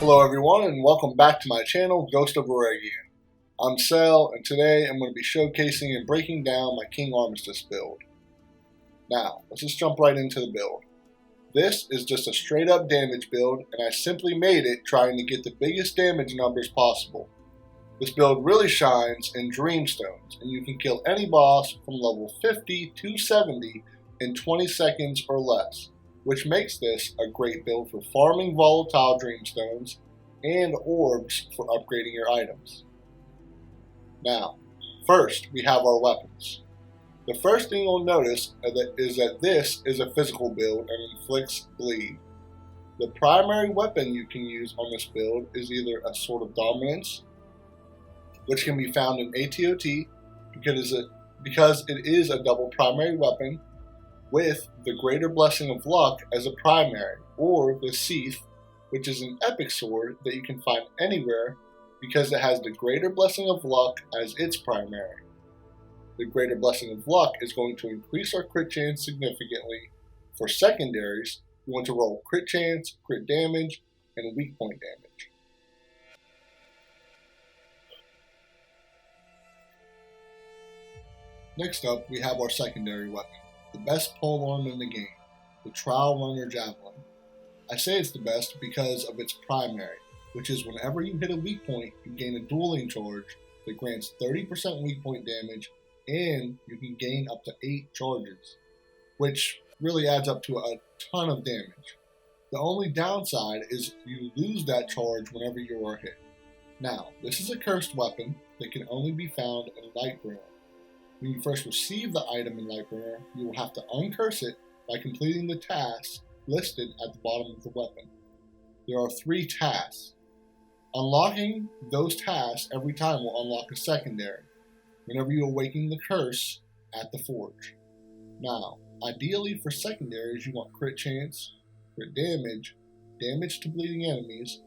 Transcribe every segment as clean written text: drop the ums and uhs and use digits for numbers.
Hello everyone and welcome back to my channel, Ghost of Eregion. I'm Sel and today I'm going to be showcasing and breaking down my King Armistice build. Now, let's just jump right into the build. This is just a straight up damage build and I simply made it trying to get the biggest damage numbers possible. This build really shines in Dreamstones and you can kill any boss from level 50 to 70 in 20 seconds or less, which makes this a great build for farming volatile Dreamstones and orbs for upgrading your items. Now, first we have our weapons. The first thing you'll notice is that this is a physical build and inflicts bleed. The primary weapon you can use on this build is either a Sword of Dominance, which can be found in ATOT because it is a double primary weapon, with the Greater Blessing of Luck as a primary, or the Seath, which is an epic sword that you can find anywhere because it has the Greater Blessing of Luck as its primary. The Greater Blessing of Luck is going to increase our crit chance significantly. For secondaries, you want to roll crit chance, crit damage, and weak point damage. Next up, we have our secondary weapon. The best polearm in the game, the Trial Runner Javelin. I say it's the best because of its primary, which is whenever you hit a weak point, you gain a dueling charge that grants 30% weak point damage, and you can gain up to 8 charges, which really adds up to a ton of damage. The only downside is you lose that charge whenever you are hit. Now, this is a cursed weapon that can only be found in Lightbringer. When you first receive the item in Lightbringer, you will have to uncurse it by completing the tasks listed at the bottom of the weapon. There are 3 tasks. Unlocking those tasks every time will unlock a secondary, whenever you awaken the curse at the forge. Now, ideally for secondaries you want crit chance, crit damage, damage to bleeding enemies,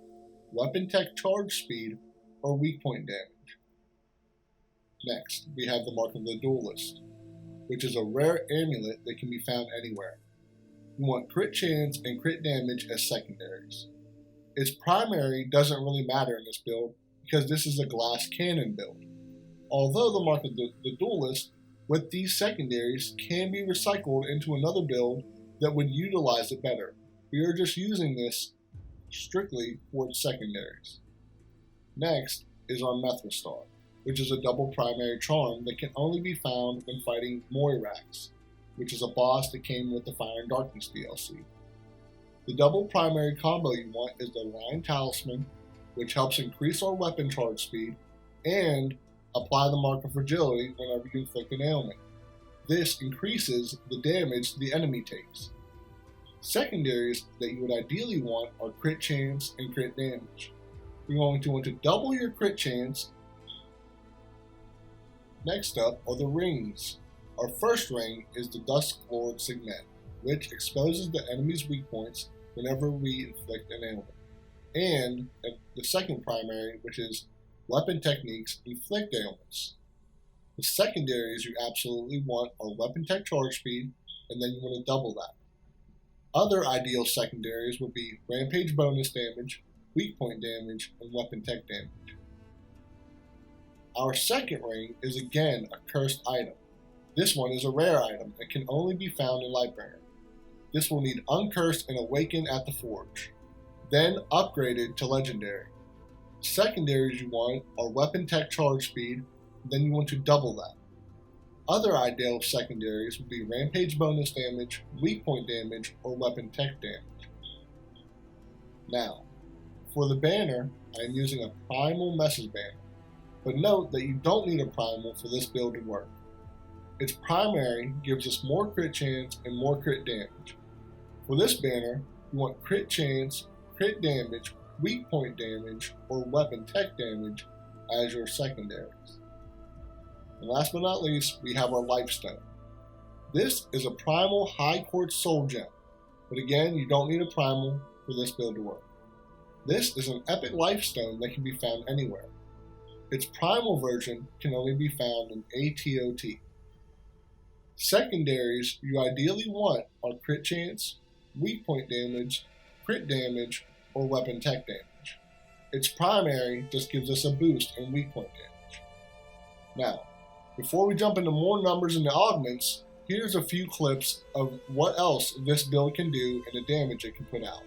weapon tech charge speed, or weak point damage. Next, we have the Mark of the Duelist, which is a rare amulet that can be found anywhere. You want crit chance and crit damage as secondaries. Its primary doesn't really matter in this build because this is a glass cannon build. Although the Mark of the Duelist with these secondaries can be recycled into another build that would utilize it better. We are just using this strictly for its secondaries. Next is our Mithristar, which is a double primary charm that can only be found when fighting Moirax, which is a boss that came with the Fire and Darkness DLC. The double primary combo you want is the Lion Talisman, which helps increase our weapon charge speed, and apply the Mark of Fragility whenever you inflict an ailment. This increases the damage the enemy takes. Secondaries that you would ideally want are crit chance and crit damage. You're going to want to double your crit chance. Next up are the rings. Our first ring is the Dusklord Signet, which exposes the enemy's weak points whenever we inflict an ailment. And the second primary, which is weapon techniques, inflict ailments. The secondaries you absolutely want are weapon tech charge speed, and then you want to double that. Other ideal secondaries would be rampage bonus damage, weak point damage, and weapon tech damage. Our second ring is again a cursed item. This one is a rare item and can only be found in Lightbringer. This will need uncursed and awakened at the forge, then upgraded to legendary. Secondaries you want are weapon tech charge speed, then you want to double that. Other ideal secondaries would be rampage bonus damage, weak point damage, or weapon tech damage. Now, for the banner, I am using a primal message banner. But note that you don't need a primal for this build to work. Its primary gives us more crit chance and more crit damage. For this banner, you want crit chance, crit damage, weak point damage, or weapon tech damage as your secondaries. And last but not least, we have our Lifestone. This is a primal high court soul gem, but again, you don't need a primal for this build to work. This is an epic Lifestone that can be found anywhere. Its primal version can only be found in ATOT. Secondaries you ideally want are crit chance, weak point damage, crit damage, or weapon tech damage. its primary just gives us a boost in weak point damage. Now, before we jump into more numbers in the augments, here's a few clips of what else this build can do and the damage it can put out.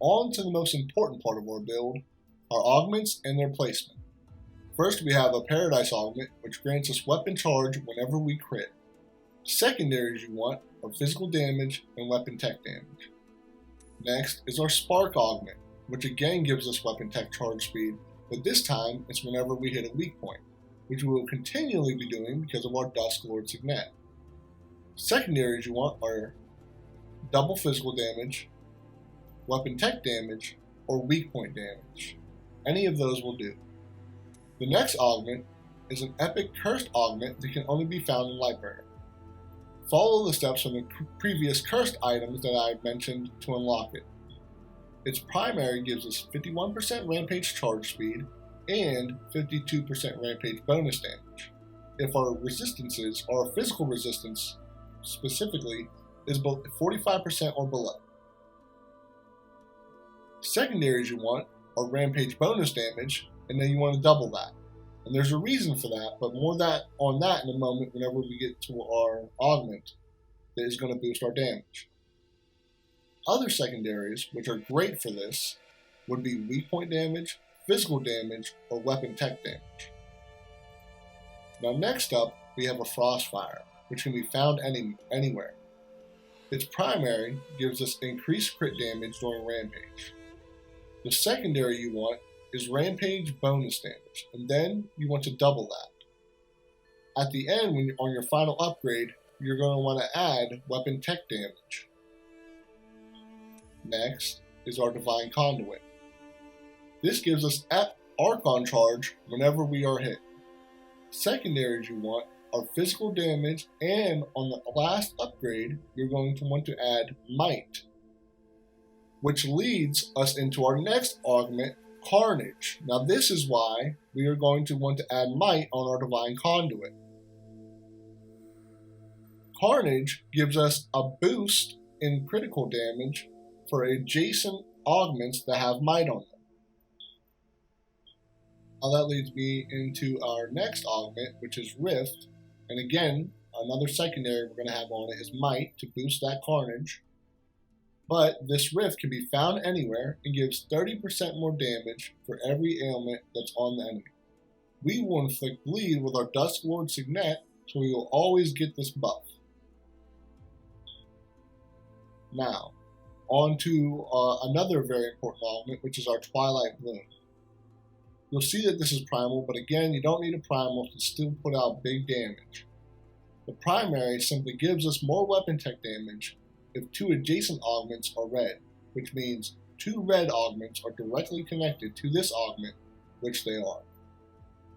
On to the most important part of our build, our augments and their placement. First, we have a Paradise Augment, which grants us weapon charge whenever we crit. Secondaries you want are physical damage and weapon tech damage. Next is our Spark Augment, which again gives us weapon tech charge speed, but this time it's whenever we hit a weak point, which we will continually be doing because of our Dusk Lord Signet. Secondaries you want are double physical damage, weapon tech damage, or weak point damage. Any of those will do. The next augment is an epic cursed augment that can only be found in Library. Follow the steps from the previous cursed items that I mentioned to unlock it. Its primary gives us 51% rampage charge speed and 52% rampage bonus damage. If our resistances, or our physical resistance specifically, is both 45% or below. Secondaries you want are rampage bonus damage, and then you want to double that. And there's a reason for that, but more on that in a moment whenever we get to our augment that is going to boost our damage. Other secondaries, which are great for this, would be weak point damage, physical damage, or weapon tech damage. Now next up, we have a Frostfire, which can be found anywhere. Its primary gives us increased crit damage during Rampage. The secondary you want is Rampage bonus damage, and then you want to double that. At the end, on your final upgrade, you're going to want to add weapon tech damage. Next is our Divine Conduit. This gives us Archon charge whenever we are hit. Secondaries you want are physical damage, and on the last upgrade, you're going to want to add Might, which leads us into our next augment, Carnage. Now this is why we are going to want to add Might on our Divine Conduit. Carnage gives us a boost in critical damage for adjacent augments that have Might on them. Now that leads me into our next augment, which is Rift. And again, another secondary we're going to have on it is Might to boost that Carnage. But this Rift can be found anywhere and gives 30% more damage for every ailment that's on the enemy. We will inflict bleed with our Dusklord Signet, so we will always get this buff. Now, on to another very important augment, which is our Twilight Bloom. You'll see that this is primal, but again, you don't need a primal to still put out big damage. The primary simply gives us more weapon tech damage if two adjacent augments are red, which means two red augments are directly connected to this augment, which they are.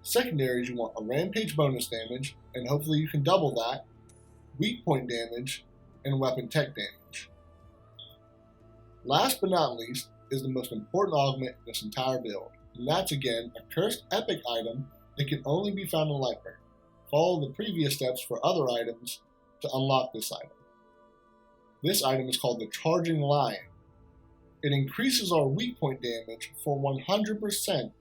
Secondaries, you want a Rampage bonus damage, and hopefully you can double that, weak point damage, and weapon tech damage. Last but not least is the most important augment in this entire build, and that's again a cursed epic item that can only be found in the library. Follow the previous steps for other items to unlock this item. This item is called the Charging Lion. It increases our weak point damage for 100%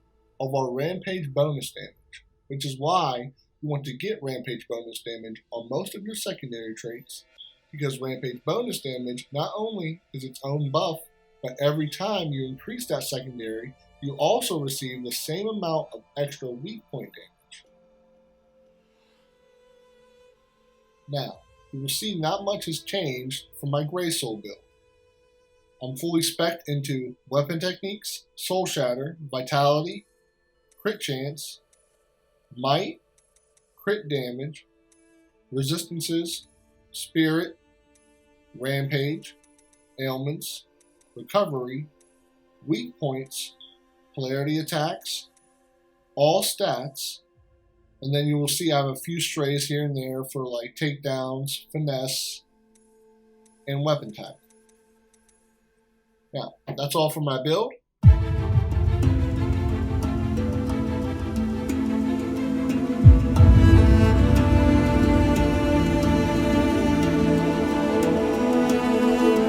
of our Rampage bonus damage, which is why you want to get Rampage bonus damage on most of your secondary traits, because Rampage bonus damage not only is its own buff, but every time you increase that secondary, you also receive the same amount of extra weak point damage. Now, you will see not much has changed from my Grey Soul build. I'm fully spec'd into weapon techniques, soul shatter, vitality, crit chance, might, crit damage, resistances, spirit, rampage, ailments, recovery, weak points, polarity attacks, all stats, and then you will see I have a few strays here and there for like takedowns, finesse, and weapon tech. Now, that's all for my build.